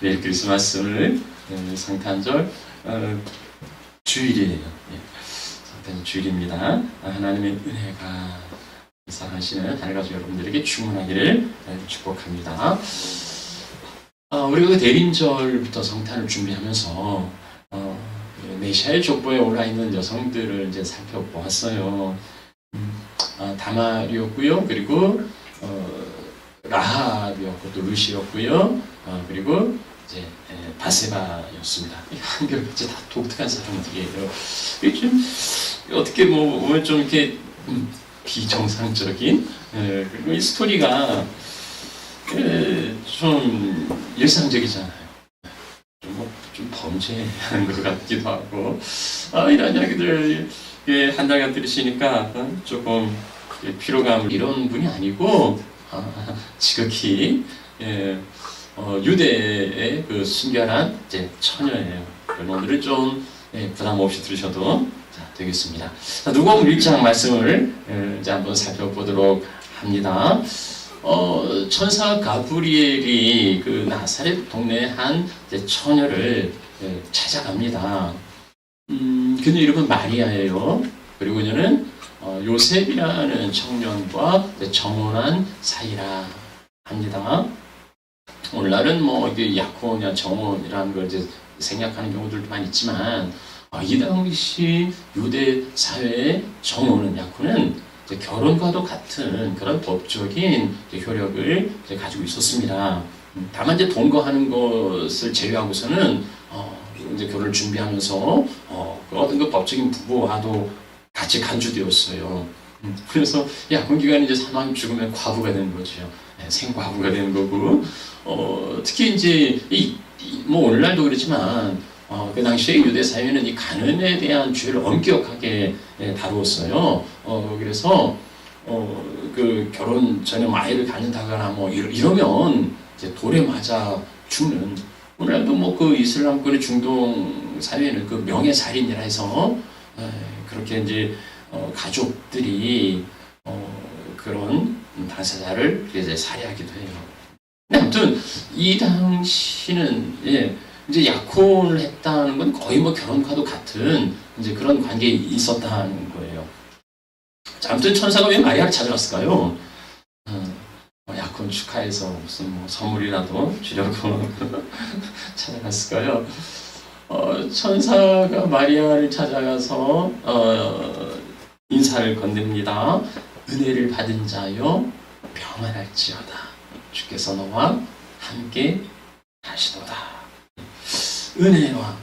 메리 크리스마스 오늘 성탄절 주일이에요. 성탄절 주일입니다. 하나님의 은혜가 사랑하시는 하늘가족 여러분들에게 충만하기를 축복합니다. 우리가 그 대림절부터 성탄을 준비하면서 메시아의 족보에 올라 있는 여성들을 이제 살펴보았어요. 다말이었고요. 그리고 라합이었고 또 루시였고요. 그리고 이제 바세바였습니다. 한결같이 다 독특한 사람들이에요. 이게 좀 어떻게 보면 좀 이렇게 비정상적인 그리고 이 스토리가 좀 일상적이잖아요. 좀 범죄하는 것 같기도 하고 이런 이야기들 한달간 들으시니까 조금 피로감 이런 분이 아니고 지극히 유대의 그 순결한 이제 처녀예요. 오늘은 좀 부담 없이 들으셔도 되겠습니다. 누가복음 1장 말씀을 이제 한번 살펴보도록 합니다. 천사 가브리엘이 그 나사렛 동네 한 처녀를 찾아갑니다. 그녀 이름은 마리아예요. 그리고 그녀는 요셉이라는 청년과 정혼한 사이라 합니다. 오늘날은 뭐 이게 약혼이나 정혼이라는 걸 이제 생략하는 경우들도 많이 있지만 이 당시 유대 사회의 정혼은 약혼은 이제 결혼과도 같은 그런 법적인 효력을 이제 가지고 있었습니다. 다만 이제 동거하는 것을 제외하고서는 이제 결혼을 준비하면서 어떤 그 법적인 부부와도 같이 간주되었어요. 그래서 약혼 기간이 이제 사망 죽으면 과부가 되는 거죠. 생과부가 되는 거고 특히 이제 뭐 오늘날도 그렇지만 그 당시에 유대 사회는 이 간음에 대한 죄를 엄격하게 다루었어요. 그래서 그 결혼 전에 아이를 갖는다거나 뭐 이러면 이제 돌에 맞아 죽는 오늘날도 뭐 그 이슬람권의 중동 사회는 그 명예살인이라 해서 그렇게 이제 가족들이 그런 당사자를 이제 살해하기도 해요. 아무튼 이 당시는 이제 약혼을 했다는 건 거의 뭐 결혼과도 같은 이제 그런 관계에 있었다는 거예요. 자, 아무튼 천사가 왜 마리아를 찾아갔을까요? 약혼 축하해서 무슨 뭐 선물이라도 주려고 찾아갔을까요? 천사가 마리아를 찾아가서 인사를 건넵니다. 은혜를 받은 자여 평안할지어다. 주께서 너와 함께 하시도다. 은혜와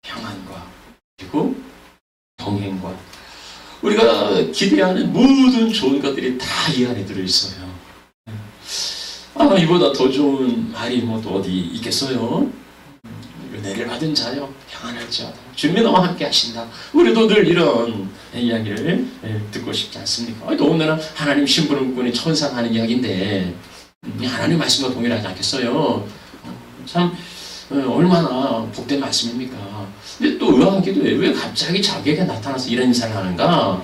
평안과 그리고 동행과 우리가 기대하는 모든 좋은 것들이 다 이 안에 들어있어요. 이보다 더 좋은 말이 뭐 또 어디 있겠어요? 은혜를 받은 자여 평안할지어다. 주님이 너와 함께 하신다. 우리도 늘 이런 이야기를 듣고 싶지 않습니까? 더군다나 하나님 심부름꾼이 천사가 하는 이야기인데 하나님 말씀과 동일하지 않겠어요? 참 얼마나 복된 말씀입니까? 근데 또 의아하기도 해요. 왜 갑자기 자기에게 나타나서 이런 인사를 하는가?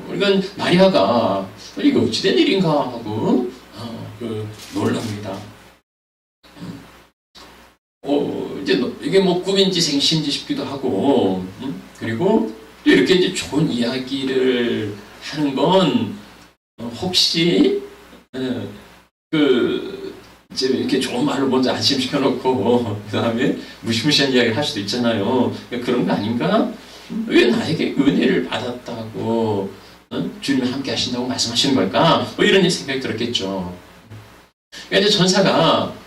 그러니까 마리아가 이거 어찌된 일인가 하고 놀랍니다. 이제 이게 뭐 꿈인지 생시인지 싶기도 하고, 그리고 또 이렇게 이제 좋은 이야기를 하는 건 혹시 이제 이렇게 좋은 말로 먼저 안심시켜놓고 그 다음에 무시무시한 이야기를 할 수도 있잖아요. 그런 거 아닌가? 왜 나에게 은혜를 받았다고 주님이 함께 하신다고 말씀하시는 걸까? 이런 생각이 들었겠죠. 그러니까 이제 전사가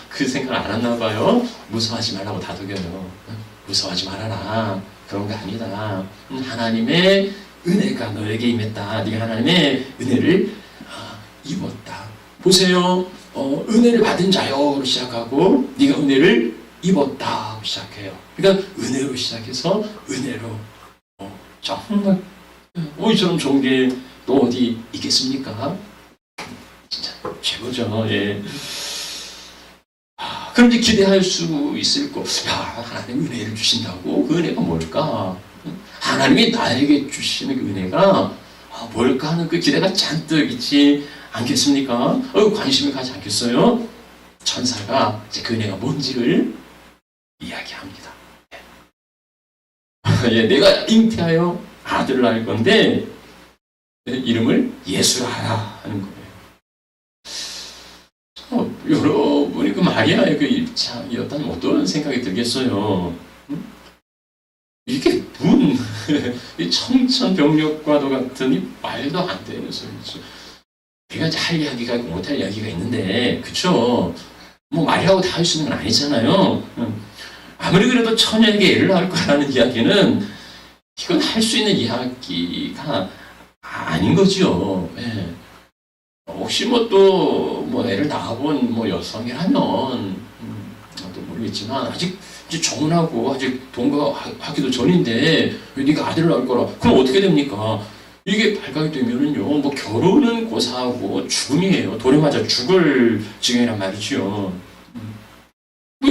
그 생각을 안 했나 봐요. 무서워하지 말라고 다독여요. 무서워하지 말아라. 그런 거 아니다. 하나님의 은혜가 너에게 임했다. 네가 하나님의 은혜를 입었다. 보세요. 은혜를 받은 자요로 시작하고 네가 은혜를 입었다 시작해요. 그러니까 은혜로 시작해서 은혜로 정말 이처럼 좋은 게 또 어디 있겠습니까? 진짜 최고죠. 예. 그럼 이제 기대할 수 있을 거. 하나님 은혜를 주신다고? 그 은혜가 뭘까? 하나님이 나에게 주시는 그 은혜가 뭘까 하는 그 기대가 잔뜩 있지 않겠습니까? 관심을 가지 않겠어요? 천사가 이제 그 은혜가 뭔지를 이야기합니다. 예, 내가 잉태하여 아들을 낳을 건데 이름을 예수라 하라 하는 거예요. 여러분이 그 마리아의 그 입장이었다면 어떤 생각이 들겠어요? 이게 이 청천벽력과도 같은 이 말도 안 되는 소리죠. 내가 이제 할 이야기가 있고 못할 이야기가 있는데, 그쵸? 뭐 말이라고 다 할 수 있는 건 아니잖아요. 아무리 그래도 처녀에게 애를 낳을 거라는 이야기는 이건 할 수 있는 이야기가 아닌 거죠. 예. 혹시 뭐 또 뭐 애를 낳아본 뭐 여성이라면 또 모르겠지만 아직 이제 정혼하고 아직 동거하기도 전인데 왜 네가 아들을 낳을 거라? 그럼 어떻게 됩니까? 이게 발각이 되면은요, 뭐 결혼은 고사하고 죽음이에요. 돌에 맞아 죽을 지경이란 말이죠.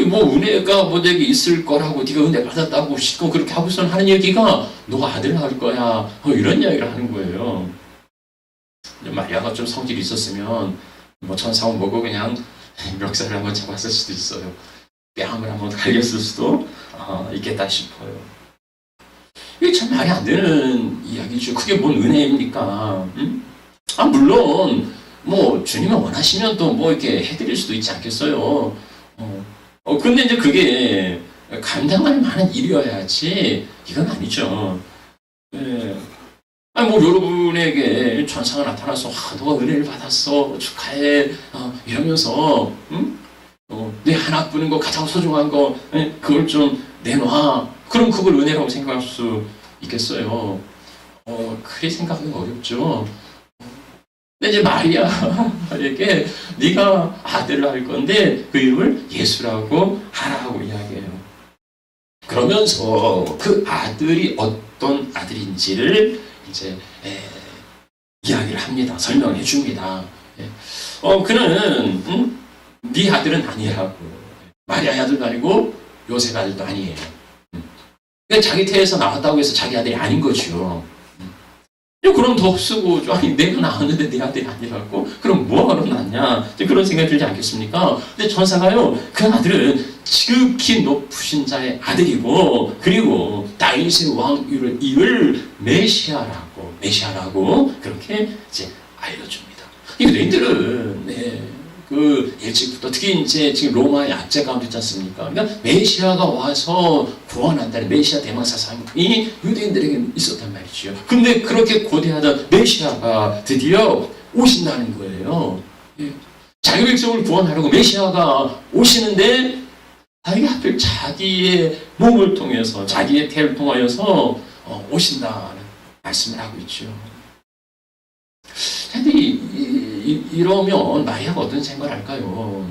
뭐 은혜가 뭐 내게 있을 거라고 네가 은혜 받았다고 싶고 그렇게 하고선 하는 얘기가 너가 아들 낳을 거야. 이런 이야기를 하는 거예요. 마리아가 좀 성질이 있었으면 뭐 천사원 보고 그냥 멱살을 한번 잡았을 수도 있어요. 뺨을 한번 갈겼을 수도 있겠다 싶어요. 이게 참 말이 안 되는 이야기죠. 그게 뭔 은혜입니까? 물론 뭐 주님이 원하시면 또 뭐 이렇게 해드릴 수도 있지 않겠어요. 근데 이제 그게 감당할 만한 일이어야지 이건 아니죠. 예. 뭐 여러분에게 천사가 나타나서 너가 은혜를 받았어 축하해 이러면서 내 하나뿐인 거 가장 소중한 거 그걸 좀 내놔. 그럼 그걸 은혜라고 생각할 수 있겠어요. 그렇게 생각하기 어렵죠. 근데 이제 마리아에게 네가 아들을 낳을 건데 그 이름을 예수라고 하라고 이야기해요. 그러면서 그 아들이 어떤 아들인지를 이제 이야기를 합니다. 설명을 해줍니다. 그는 네 아들은 아니라고. 마리아의 아들도 아니고 요셉 아들도 아니에요. 그러니까 자기 태에서 나왔다고 해서 자기 아들이 아닌 거죠. 그럼 더 쓰고 아니 내가 낳았는데 내 아들이 아니라고? 그럼 뭐하러 낳냐? 그런 생각이 들지 않겠습니까? 근데 천사가요, 그 아들은 지극히 높으신 자의 아들이고 그리고 다윗의 왕위를 이을 메시아라고 그렇게 이제 알려줍니다. 이 유대인들은 그 일찍부터 특히 이제 지금 로마의 압제 가운데 있지 않습니까? 그러니까 메시아가 와서 구원한다는 메시아 대망 사상이 유대인들에게 있었단 말이죠. 근데 그렇게 고대하던 메시아가 드디어 오신다는 거예요. 자기 백성을 구원하려고 메시아가 오시는데 이게 하필 자기의 몸을 통해서 자기의 태를 통하여서 오신다는 말씀을 하고 있죠. 근데 이러면 마리아가 어떤 생각을 할까요?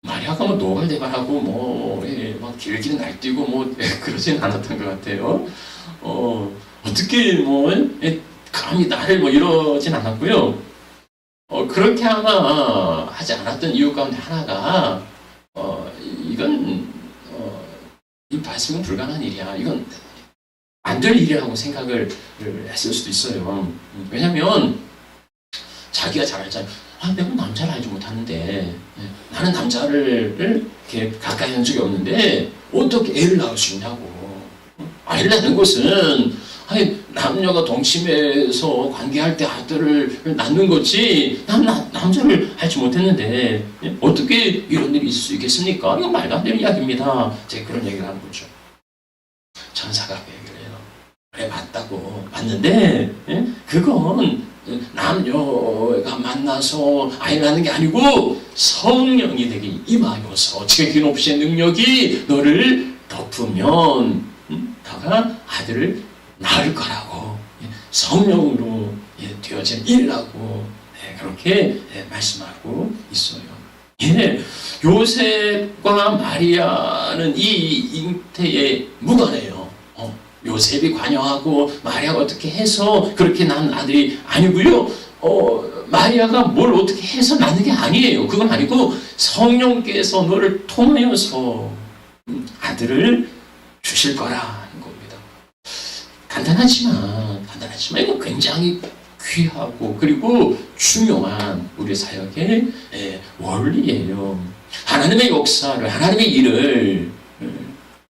마리아가 뭐 노발대발하고 막 길길이 날뛰고 그러진 않았던 것 같아요. 어떻게 감히 나를 이러진 않았고요. 그렇게 아마 하지 않았던 이유 가운데 하나가 이건 이 말씀은 불가능한 일이야. 이건 안 될 일이라고 생각을 했을 수도 있어요. 왜냐하면 자기가 잘 알잖아요. 내가 남자를 알지 못하는데 나는 남자를 이렇게 가까이 한 적이 없는데 어떻게 애를 낳을 수 있냐고. 애를 낳는 것은 남녀가 동침해서 관계할 때 아들을 낳는 거지 난 남자를 알지 못했는데 어떻게 이런 일이 있을 수 있겠습니까? 이건 말도 안 되는 이야기입니다. 제가 그런 얘기를 하는 거죠. 천사가 얘기를 해요. 그래 맞다고 맞는데 그건 남녀가 만나서 아이를 낳는 게 아니고 성령이 내게 임하여서 지극히 높으신 능력이 너를 덮으면 너가 아들을 낳을 거라고 성령으로 되어진 일이라고 그렇게 말씀하고 있어요. 요셉과 마리아는 이 잉태에 무관해요. 요셉이 관여하고 마리아가 어떻게 해서 그렇게 낳은 아들이 아니고요. 마리아가 뭘 어떻게 해서 낳는 게 아니에요. 그건 아니고 성령께서 너를 통하여서 아들을 주실 거라는 겁니다. 간단하지만 이건 굉장히 귀하고 그리고 중요한 우리 사역의 원리예요. 하나님의 역사를, 하나님의 일을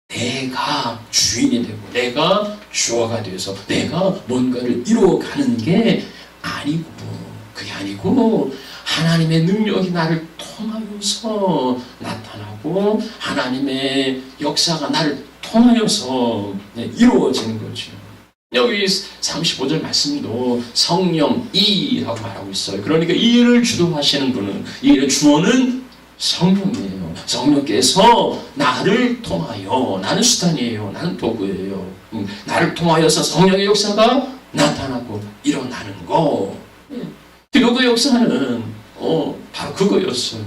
내가 주인이 되고 내가 주어가 되어서 내가 뭔가를 이루어가는 게 아니고, 그게 아니고 하나님의 능력이 나를 통하여서 나타나고 하나님의 역사가 나를 통하여서 이루어지는 거죠. 여기 35절 말씀도 성령 이라고 말하고 있어요. 그러니까 이 일을 주도하시는 분은, 이 일의 주어는 성령이에요. 성령께서 나를 통하여, 나는 수단이에요. 나는 도구예요. 나를 통하여서 성령의 역사가 나타나고 일어나는 거. 기독교 역사는 바로 그거였어요.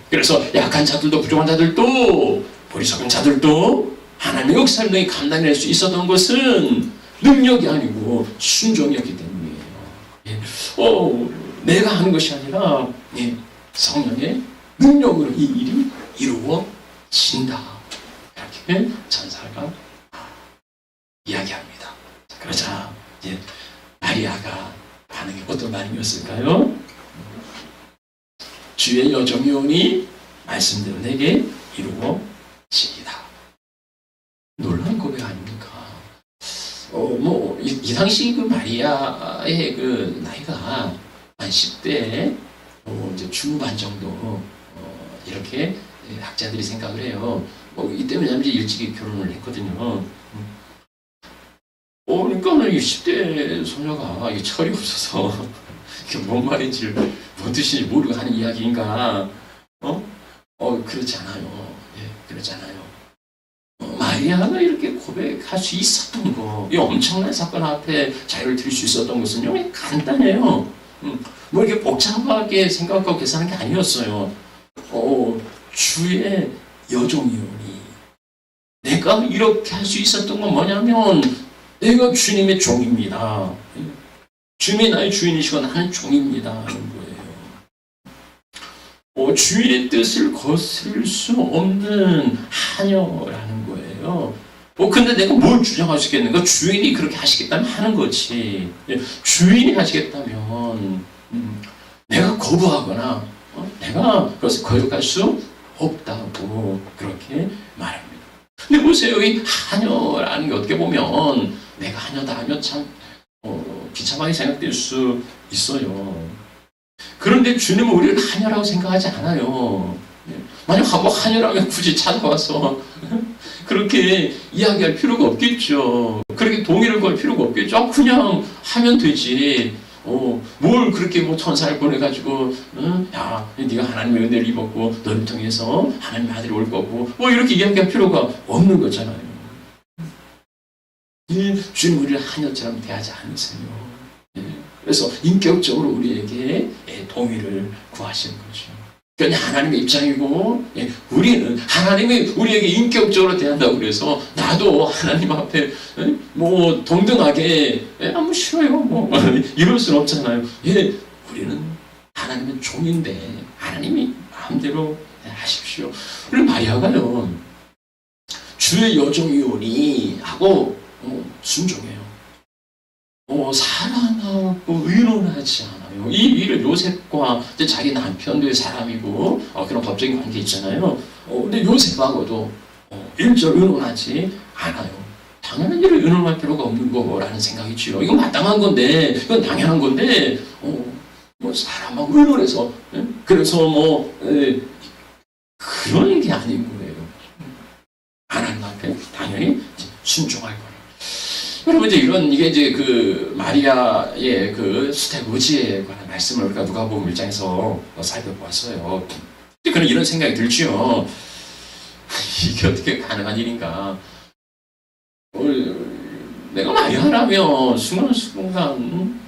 그래서 약한 자들도 부족한 자들도 어리석은 자들도 하나님의 역사를 능히 감당할 수 있었던 것은 능력이 아니고 순종이었기 때문이에요. 내가 하는 것이 아니라 성령의 능력으로 이 일이 이루어진다. 이렇게 전사가 이야기합니다. 그러자 마리아가 반응이 어떤 반응이었을까요? 주의 여종이 오니 말씀대로 내게 이루어지이다. 놀라운 고백 아닙니까? 이 당시 그 마리아의 그 나이가 한 10대 이제 중반 정도 이렇게 학자들이 생각을 해요. 이때 왜냐면 이제 일찍이 결혼을 했거든요. 그러니까는 이 10대 소녀가 이게 철이 없어서 이게 뭔 말인지 뭔 뜻인지 모르고 하는 이야기인가? 그렇지 않아요. 그렇지 않아요. 마리아가 이렇게 고백할 수 있었던 거, 이 엄청난 사건 앞에 자유를 드릴 수 있었던 것은요, 간단해요. 뭐 이렇게 복잡하게 생각하고 계산한 게 아니었어요. 주의 여종이오니. 내가 이렇게 할 수 있었던 건 뭐냐면, 내가 주님의 종입니다. 주님이 나의 주인이시고 나는 종입니다. 하는 거예요. 주인의 뜻을 거스를 수 없는 하녀라는 거예요. 근데 내가 뭘 주장할 수 있겠는가? 주인이 그렇게 하시겠다면 하는 거지. 주인이 하시겠다면 내가 거부하거나 내가 그것을 거역할 수 없다고 그렇게 말합니다. 근데 보세요. 이 하녀라는 게 어떻게 보면 내가 하녀다 하면 참 비참하게 생각될 수 있어요. 그런데 주님은 우리를 하녀라고 생각하지 않아요. 만약 하녀라면 굳이 찾아와서 그렇게 이야기할 필요가 없겠죠. 그렇게 동의를 걸 필요가 없겠죠. 그냥 하면 되지. 뭘 그렇게 천사를 보내가지고, 야, 네가 하나님의 은혜를 입었고, 너를 통해서 하나님의 아들이 올 거고, 이렇게 이야기할 필요가 없는 거잖아요. 주님 우리를 하녀처럼 대하지 않으세요. 그래서 인격적으로 우리에게 동의를 구하시는 거죠. 그러니까 하나님의 입장이고, 우리는 하나님이 우리에게 인격적으로 대한다고 그래서 나도 하나님 앞에 동등하게 싫어요 이럴 수는 없잖아요. 우리는 하나님의 종인데 하나님이 마음대로 하십시오. 그리고 마리아가요, 주의 여종이오니 하고 순종해요. 사랑하고 의논하지 않아요. 이 일을 요셉과 자기 남편도 사람이고 그런 법적인 관계 있잖아요. 근데 요셉하고도 일절 의논하지 않아요. 당연한 일을 의논할 필요가 없는 거라는 생각이지요. 이건 마땅한 건데, 이건 당연한 건데, 사람하고 의논해서, 그래서 그런 게 아닌 거예요. 하나님 앞에 당연히 순종할 거예요. 여러분 이게 이제 그 마리아의 그 수택 의지에 관한 말씀을 우리가 누가복음 1장에서 살펴보았어요. 그런 이런 생각이 들지요. 이게 어떻게 가능한 일인가? 내가 마리아라면 순간순간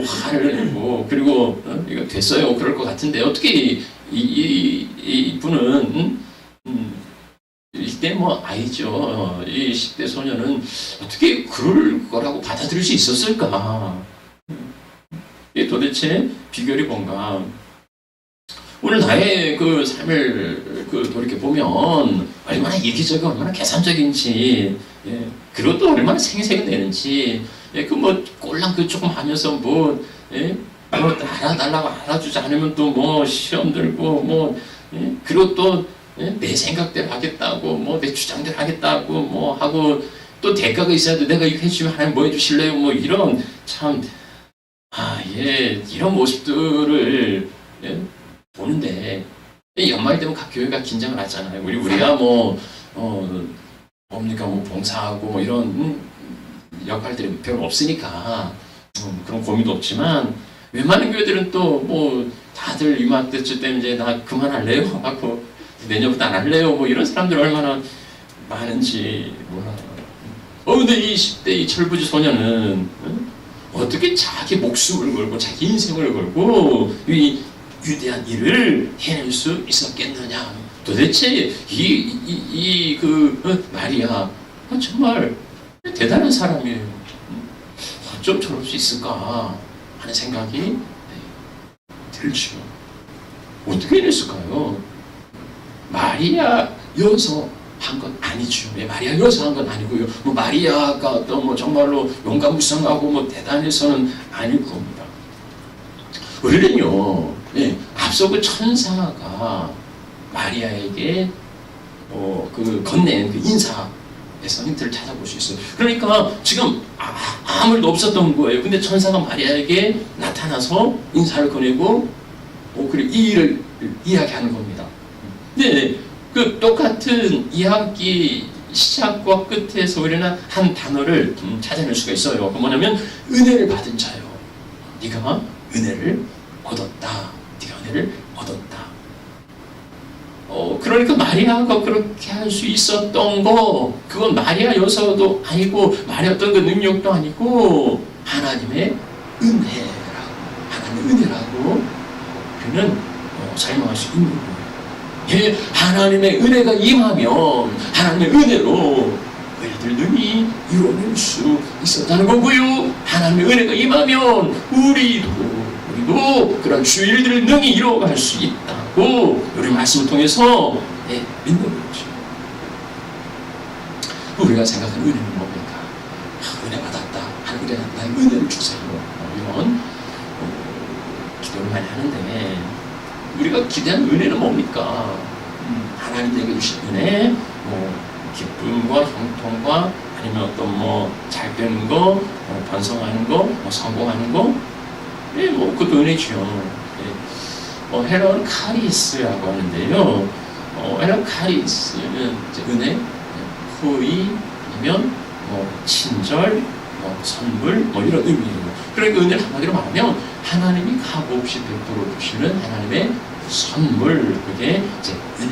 화를 내고 그리고 이거 됐어요 그럴 것 같은데 어떻게 이 분은 이때 아이죠. 이 10대 소녀는 어떻게 그럴 거라고 받아들일 수 있었을까? 이게 도대체 비결이 뭔가? 오늘 나의 그 삶을 그 돌이켜 보면 얼마나 이기적이고 얼마나 계산적인지, 예, 그리고 또 얼마나 생색을 내는지, 예, 그 뭐 꼴랑 그 조금 하면서 뭐, 예, 뭐 알아달라고 알아주지 않으면 또 뭐 시험 들고 뭐, 예, 그리고 또 내 생각대로 하겠다고 뭐 내 주장대로 하겠다고 뭐 하고 또 대가가 있어야 돼. 내가 이거 해주면 하나님 뭐 해주실래요? 뭐 이런 참, 예, 이런 모습들을, 예, 보는데 연말이 되면 각 교회가 긴장을 하잖아요. 우리가 뭐 뭡니까 뭐 봉사하고 뭐 이런 역할들이 별로 없으니까 그런 고민도 없지만 웬만한 교회들은 또 뭐 다들 이맘때쯤 되면 이제 나 그만할래요 하고 내년부터 안 할래요 뭐 이런 사람들 얼마나 많은지 몰라요. 근데 이 10대 이 철부지 소년은 어떻게 자기 목숨을 걸고 자기 인생을 걸고 이 위대한 일을 해낼 수 있었겠느냐. 도대체 마리아 정말 대단한 사람이에요. 어쩜 저럴 수 있을까 하는 생각이 들죠. 어떻게 해냈을까요? 마리아여서 한 건 아니죠. 마리아여서 한 건 아니고요. 뭐 마리아가 어떤 뭐 정말로 용감무성하고 뭐 대단해서는 아닐 겁니다. 우리는요, 예, 앞서 그 천사가 마리아에게 그 건넨 그 인사에서 힌트를 찾아볼 수 있어요. 그러니까 지금 아무 일도 없었던 거예요. 근데 천사가 마리아에게 나타나서 인사를 건네고 그리고 이 일을 이야기하는 겁니다. 네, 그 똑같은 이야기 시작과 끝에서 우리는 한 단어를 찾아낼 수가 있어요. 그 뭐냐면 은혜를 받은 자요. 네가 은혜를 얻었다. 네가 은혜를 얻었다. 그러니까 마리아가 그렇게 할 수 있었던 거, 그건 마리아여서도 아니고 마리아 어떤 그 능력도 아니고 하나님의 은혜라고, 하나님의 은혜라고 그는 설명할 수 있는 거예요. 예, 하나님의 은혜가 임하면 하나님의 은혜로 너희들 능히 이뤄낼 수 있었다는 거고요. 하나님의 은혜가 임하면 우리도 그런 주일들을 능히 이뤄갈 수 있다고 우리 말씀을 통해서 믿는 거죠. 우리가 생각하는 은혜는 뭡니까? 은혜 받았다. 하나님의 나의 은혜를 주세요. 이런 기도를 많이 하는데 우리가 기대하는 은혜는 뭡니까? 하나님에게 주신 은혜, 뭐 기쁨과 형통과 아니면 어떤 뭐 잘 되는 거, 번성하는 거, 뭐 성공하는 거, 뭐 그것도 은혜죠. 헤런 카리스라고 하는데요. 헤런 카리스는 이제 은혜, 호의이면 뭐 친절, 뭐 선물, 뭐 이런 의미예요. 그러니까 은혜를 한마디로 말하면 하나님이 값없이 베풀어 주시는 하나님의 선물, 그게 이제 은혜.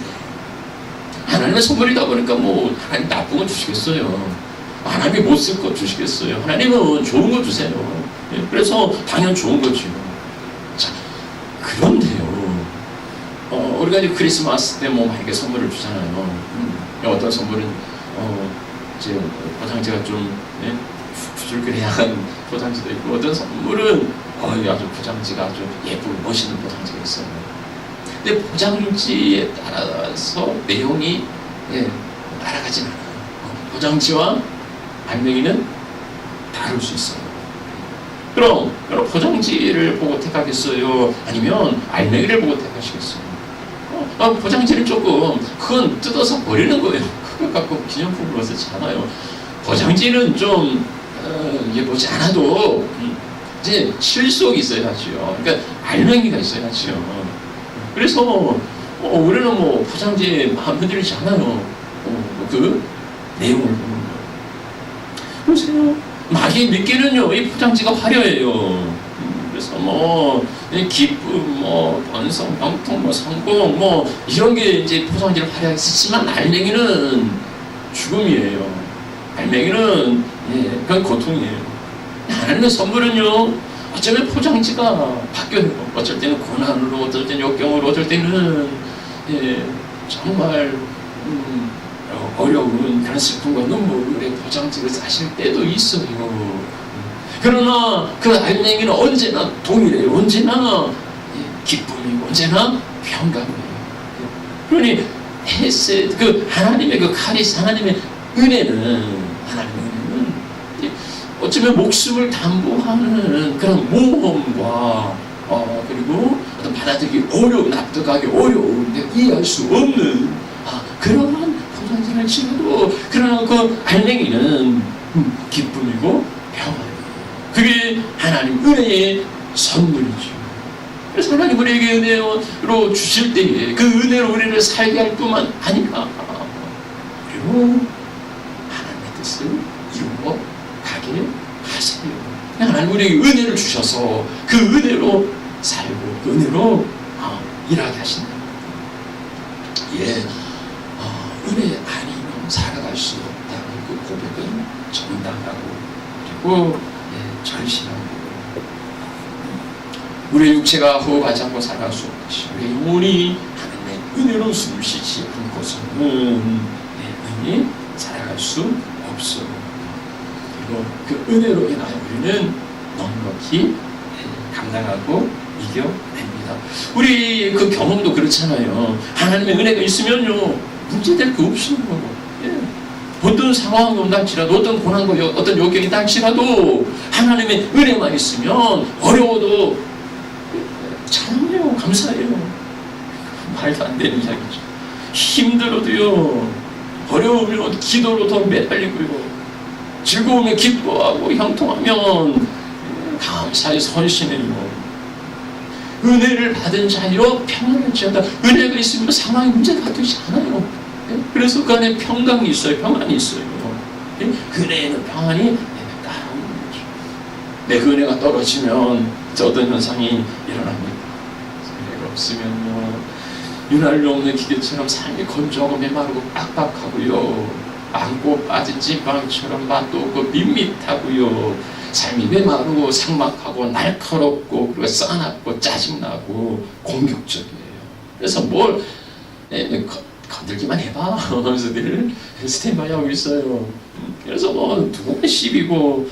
하나님의 선물이다 보니까 뭐 하나님 나쁜 거 주시겠어요? 하나님이 못 쓸 거 주시겠어요? 하나님은 좋은 거 주세요. 그래서 당연 좋은 거죠. 자, 그런데요. 우리가 이제 크리스마스 때 뭐 만약에 선물을 주잖아요. 어떤 선물은 이제 포장지가 좀 부들그레한 포장지도 있고 어떤 선물은 아주 포장지가 아주 예쁘고 멋있는 포장지가 있어요. 근데 포장지에 따라서 내용이 따라가진 않아요. 포장지와 알맹이는 다를 수 있어요. 그럼 포장지를 보고 택하겠어요? 아니면 알맹이를 보고 택하시겠어요? 포장지는 조금 그건 뜯어서 버리는 거예요. 그거 갖고 기념품으로 쓰지 않아요. 포장지는 좀 예쁘지 않아도 이제 실속이 있어야죠. 그러니까 알맹이가 있어야죠. 그래서 우리는 뭐 포장지에 마음 흔들리지 않아요. 그 내용을 보는 거예요. 보세요. 마귀 믿기는요, 이 포장지가 화려해요. 그래서 뭐 기쁨, 뭐 번성, 형통, 뭐 성공, 뭐 이런 게 이제 포장지를 화려하게 쓰지만 알맹이는 죽음이에요. 알맹이는 그건 고통이에요. 하나님의 선물은요, 어쩌면 포장지가 바뀌어요. 어쩔 때는 고난으로, 어쩔 때는 역경으로, 어쩔 때는 정말 어려운 그런 슬픔과 눈물의 포장지를 사실 때도 있어요. 그러나 그 알맹이는 언제나 동일해요. 언제나 기쁨이고 언제나 평강이에요. 그러니 헤세드, 그 하나님의 그 카리스, 하나님의 은혜는 어쩌면 목숨을 담보하는 그런 모험과 그리고 어떤 받아들이기 어려운, 납득하기 어려운, 이해할 수 없는 그러한 고난을 치고도 그러나 그 알맹이는 기쁨이고 평안이에요. 그게 하나님 은혜의 선물이죠. 그래서 하나님 우리에게 은혜로 주실 때에 그 은혜로 우리를 살게 할 뿐만 아니라 그리고 하나님의 뜻을 이루어 가게 하세요. 하나님 우리에게 은혜를 주셔서 그 은혜로 살고 그 은혜로 일하게 하신다. 은혜 아니면 살아갈 수 없다는 그 고백은 정당하고 그리고 절실하고 우리의 육체가 호흡하지 않고 살아갈 수 없듯이 우리의 영혼이 하나님의 은혜로 숨을 쉬지 않고서는 영원히 살아갈 수 없어요. 그리고 그 은혜로 인하여 우리는 넉넉히 감당하고 이겨냅니다. 우리 그 경험도 그렇잖아요. 하나님의 은혜가 있으면요 문제될 거 없어요. 어떤 상황이 온다할지라도 어떤 고난과 어떤 요격이 닥치라도 하나님의 은혜만 있으면 어려워도 찬양해요. 감사해요. 말도 안 되는 이야기죠. 힘들어도요 어려우면 기도로 더 매달리고요 즐거우면 기뻐하고 형통하면 감사의 선신해요. 은혜를 받은 자여 평안을지어다. 은혜가 있으면 상황이 문제가 되지 않아요. 그래서 그 안에 평강이 있어요. 평안이 있어요. 그 은혜에는 평안이 따라오는 거죠. 그 은혜가 떨어지면 어떤 현상이 일어납니다. 은혜가 없으면요 윤활유 없는 기계처럼 삶이 건조하고 메마르고 빡빡하고요 안고 빠진 찐빵처럼 맛도 없고 밋밋하고요 삶이 메마르고 삭막하고 날카롭고 그리고 싸납고 짜증나고 공격적이에요. 그래서 뭘 건들기만 해봐 하면서 늘 스탠바이 하고 있어요. 그래서 누구나 시비고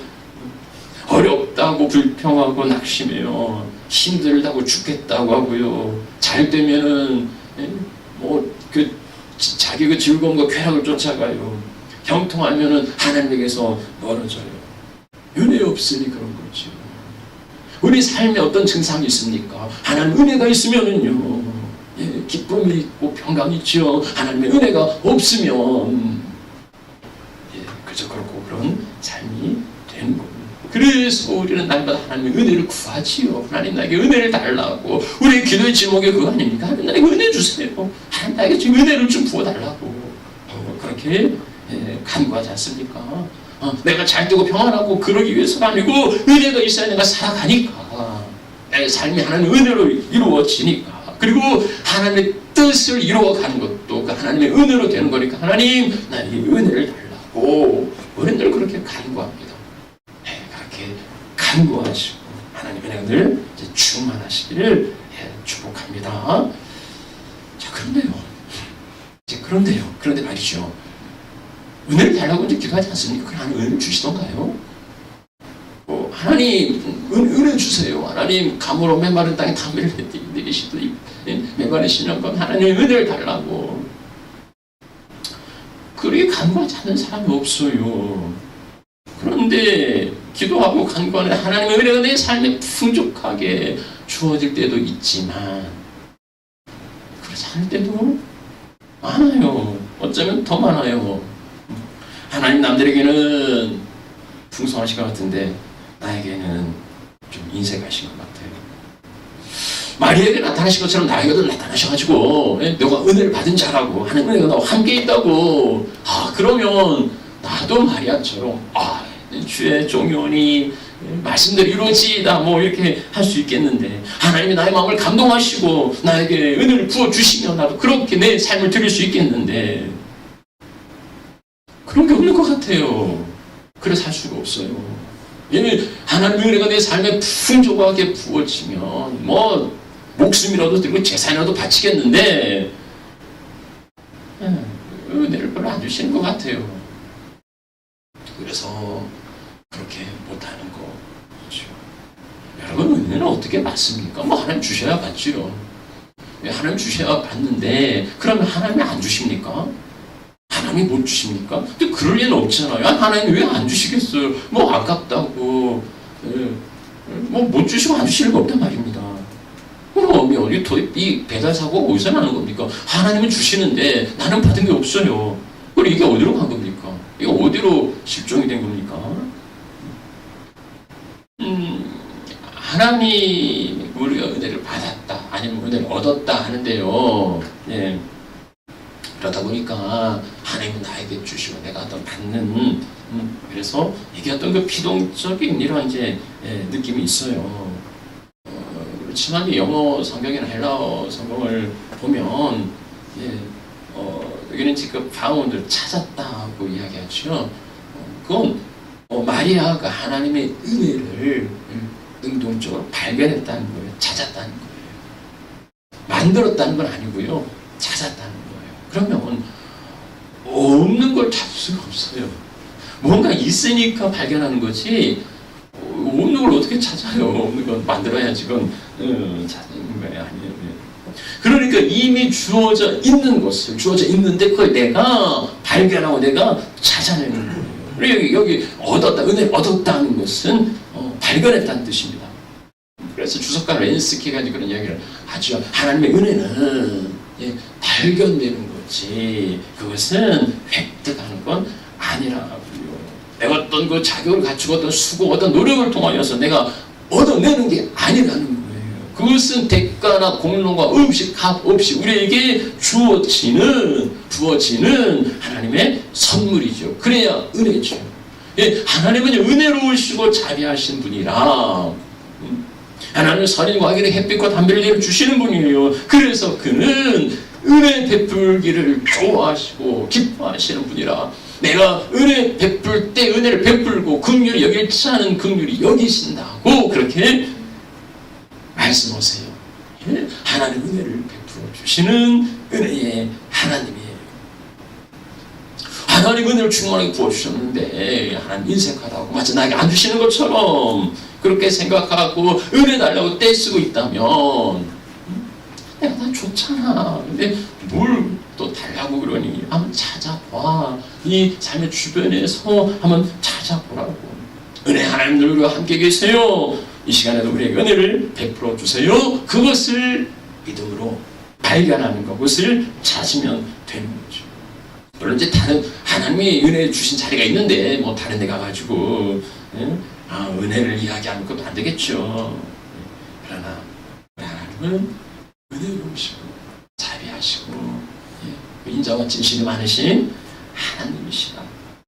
어렵다고 불평하고 낙심해요. 힘들다고 죽겠다고 하고요. 잘 되면은 자기 그 즐거움과 쾌락을 쫓아가요. 형통하면은 하나님에게서 멀어져요. 은혜 없으니 그런 거죠. 우리 삶에 어떤 증상이 있습니까? 하나님 은혜가 있으면은요 기쁨이 있고 평강이 있죠. 하나님의 은혜가 없으면 그저 그렇고 그런 삶이 되는 겁니다. 그래서 우리는 날마다 하나님의 은혜를 구하지요. 하나님 나에게 은혜를 달라고. 우리의 기도의 제목이 그거 아닙니까? 하나님 나에게 은혜 주세요. 하나님 나에게 지금 은혜를 좀 부어달라고. 그렇게 간구하지 않습니까? 내가 잘 되고 평안하고 그러기 위해서가 아니고 은혜가 있어야 내가 살아가니까 내 삶이 하나님의 은혜로 이루어지니까 그리고 하나님의 뜻을 이루어가는 것도 그 하나님의 은혜로 되는 거니까 하나님 나에게 은혜를 달라고 우리는 늘 그렇게 간구합니다. 그렇게 간구하시고 하나님의 은혜가 늘 충만하시기를 축복합니다. 자 그런데 말이죠. 은혜를 달라고 이제 기도하지 않습니까? 그럼 하나님 은혜를 주시던가요? 하나님 은혜 주세요. 하나님 감으로 메마른 땅에 담배를 내리시듯이 메마르시는 건 하나님 은혜를 달라고. 그렇게 간구하지 않는 사람이 없어요. 그런데 기도하고 간구하는 하나님의 은혜가 내 삶에 풍족하게 주어질 때도 있지만 그렇지 않을 때도 많아요. 어쩌면 더 많아요. 하나님 남들에게는 풍성하신 것 같은데 나에게는 좀 인색하신 것 같아요. 마리아에게 나타나신 것처럼 나에게도 나타나셔가지고 너가 은혜를 받은 자라고 하나님 은혜가 나와 함께 있다고 그러면 나도 마리아처럼 주의 종연이 말씀대로 이루어지다 이렇게 할 수 있겠는데 하나님이 나의 마음을 감동하시고 나에게 은혜를 부어주시면 나도 그렇게 내 삶을 드릴 수 있겠는데 그런 게 없는 것 같아요. 그래서 할 수가 없어요. 하나님의 은혜가 내 삶에 풍족하게 부어지면 목숨이라도 들고 재산이라도 바치겠는데 은혜를 별로 안 주시는 것 같아요. 그래서 그렇게 못하는 거죠. 여러분, 은혜는 어떻게 받습니까? 뭐 하나님 주셔야 받지요. 하나님 주셔야 받는데 그러면 하나님이 안 주십니까? 하나님이 못 주십니까? 근데 그럴 리는 없잖아요. 하나님이 왜 안 주시겠어요? 뭐 아깝다고 뭐 못 주시고 안 주실 거 없단 말입니다. 그럼 이 배달 사고가 어디서 나는 겁니까? 하나님은 주시는데 나는 받은 게 없어요. 그럼 이게 어디로 간 겁니까? 이게 어디로 실종이 된 겁니까? 하나님이 우리가 은혜를 받았다, 아니면 은혜를 얻었다 하는데요. 예. 그러다 보니까 하나님은 나에게 주시고 내가 어떤 받는, 그래서 이게 어떤 그 피동적인 이런 이제 느낌이 있어요. 그렇지만 영어 성경이나 헬라어 성경을 보면 여기는 지금 found, 찾았다고 이야기하죠. 그건 마리아가 하나님의 은혜를 능동적으로 발견했다는 거예요. 찾았다는 거예요. 만들었다는 건 아니고요. 찾았다는 거예요. 그러면 없는 걸 찾을 수가 없어요. 뭔가 있으니까 발견하는 거지 없는 걸 어떻게 찾아요? 없는 건 만들어야지 그건 찾는 거예요. 아니에요. 그러니까 이미 주어져 있는 것을, 주어져 있는데 그걸 내가 발견하고 내가 찾아내는 거예요. 여기 얻었다, 은혜를 얻었다는 것은 발견했다는 뜻입니다. 그래서 주석가 렌스키가 그런 이야기를 하죠. 하나님의 은혜는 발견되는 거지 그것은 획득하는 건 아니라고요. 내가 어떤 그 자격을 갖추고 어떤 수고, 어떤 노력을 통하여서 내가 얻어내는 게 아니라는 거예요. 그것은 대가나 공로가 없이 값 없이 우리에게 부어지는 하나님의 선물이죠. 그래야 은혜죠. 하나님은 은혜로우시고 자비하신 분이라 하나님은 선인과 악인의 햇빛과 담배를 내려주시는 분이에요. 그래서 그는 은혜 베풀기를 좋아하시고 기뻐하시는 분이라 내가 은혜 베풀 때 은혜를 베풀고 긍휼히 여길지 않은 긍휼히 여기신다고 그렇게 말씀하세요. 하나님 은혜를 베풀어 주시는 은혜의 하나님이에요. 하나님 은혜를 충만하게 부어주셨는데 하나님 인색하다고 마치 나에게 안 주시는 것처럼 그렇게 생각하고 은혜 달라고 떼쓰고 있다면 내가 다 좋잖아. 근데 뭘 또 달라고 그러니 한번 찾아봐. 이 삶의 주변에서 한번 찾아보라고. 은혜 하나님들 우리와 함께 계세요. 이 시간에도 우리에게 은혜를 베풀어 주세요. 그것을 믿음으로 발견하는 것, 그것을 찾으면 되는 거죠. 물론 이제 다른 하나님이 은혜 주신 자리가 있는데 뭐 다른 데 가가지고 은혜를 이야기하는 것도 안 되겠죠. 그러나 하나님은 은혜로우시고 자비하시고 인자와 진실이 많으신 하나님이시다.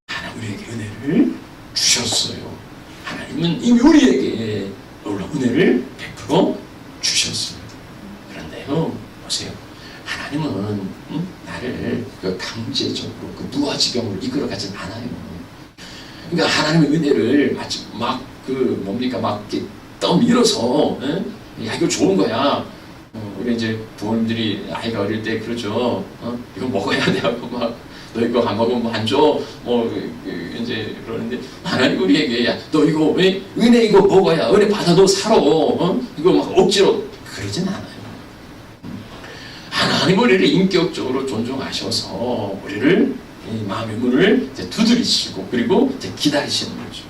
하나님 우리에게 은혜를 주셨어요. 하나님은 이미 우리에게 놀라운 은혜를 베풀어 주셨어요. 그런데요, 보세요. 하나님은 나를 그 강제적으로 그 누아지경으로 이끌어가진 않아요. 그러니까 하나님의 은혜를 아주 막 이렇게 떠밀어서 야 이거 좋은 거야. 우리 이제 부모님들이 아이가 어릴 때 그러죠. 이거 먹어야 돼 하고 막 너 이거 안 먹으면 뭐 안 줘. 이제 그러는데 하나님 우리에게 야 너 이거 은혜 이거 먹어야 은혜 받아 너 살아. 이거 막 억지로 그러진 않아요. 하나님 우리를 인격적으로 존중하셔서 우리를 마음의 문을 두드리시고 그리고 기다리시는 거죠.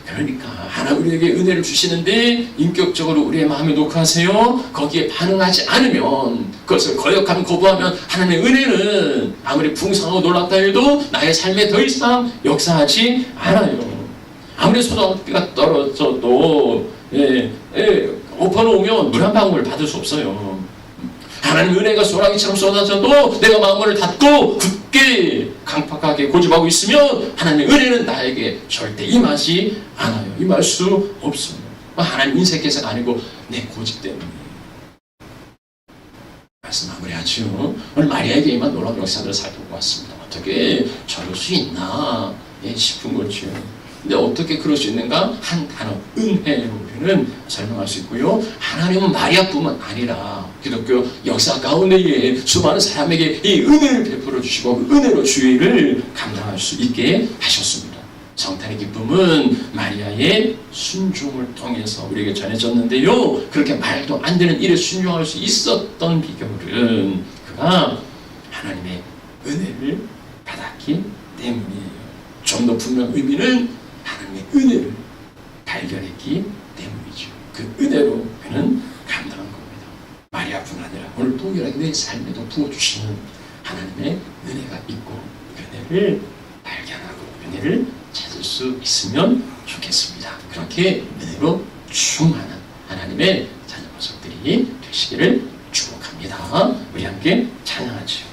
그러니까 하나님 우리에게 은혜를 주시는데 인격적으로 우리의 마음에 녹화하세요. 거기에 반응하지 않으면 그것을 거역하면 거부하면 하나님의 은혜는 아무리 풍성하고 놀랍다 해도 나의 삶에 더 이상 역사하지 않아요. 아무리 소중한 떨어져도 오퍼는 오면 물 한 방울 받을 수 없어요. 하나님 은혜가 소나기처럼 쏟아져도 내가 마음을 닫고 굳게 강팍하게 고집하고 있으면 하나님의 은혜는 나에게 절대 임하지 않아요. 임할 수 없어요. 하나님 인색해서가 아니고 내 고집 때문에. 말씀 마무리하죠. 오늘 마리아에게 임한 놀라운 역사들을 살펴보고 왔습니다. 어떻게 저럴 수 있나 싶은 거죠. 근데 어떻게 그럴 수 있는가? 한 단어, 은혜로 우리는 설명할 수 있고요. 하나님은 마리아뿐만 아니라 기독교 역사 가운데에 수많은 사람에게 이 은혜를 베풀어 주시고 그 은혜로 주의를 감당할 수 있게 하셨습니다. 성탄의 기쁨은 마리아의 순종을 통해서 우리에게 전해졌는데요. 그렇게 말도 안 되는 일에 순종할 수 있었던 비결은 그가 하나님의 은혜를 받았기 때문이에요. 좀 더 분명한 의미는 하나님의 은혜를 발견했기 때문이죠. 그 은혜로 그는 감당한 겁니다. 마리아뿐 아니라 오늘 동일하게 내 삶에도 부어주시는 하나님의 은혜가 있고 그 은혜를 발견하고 은혜를 찾을 수 있으면 좋겠습니다. 그렇게 은혜로 충만한 하나님의 자녀 모습들이 되시기를 축복합니다. 우리 함께 찬양하죠.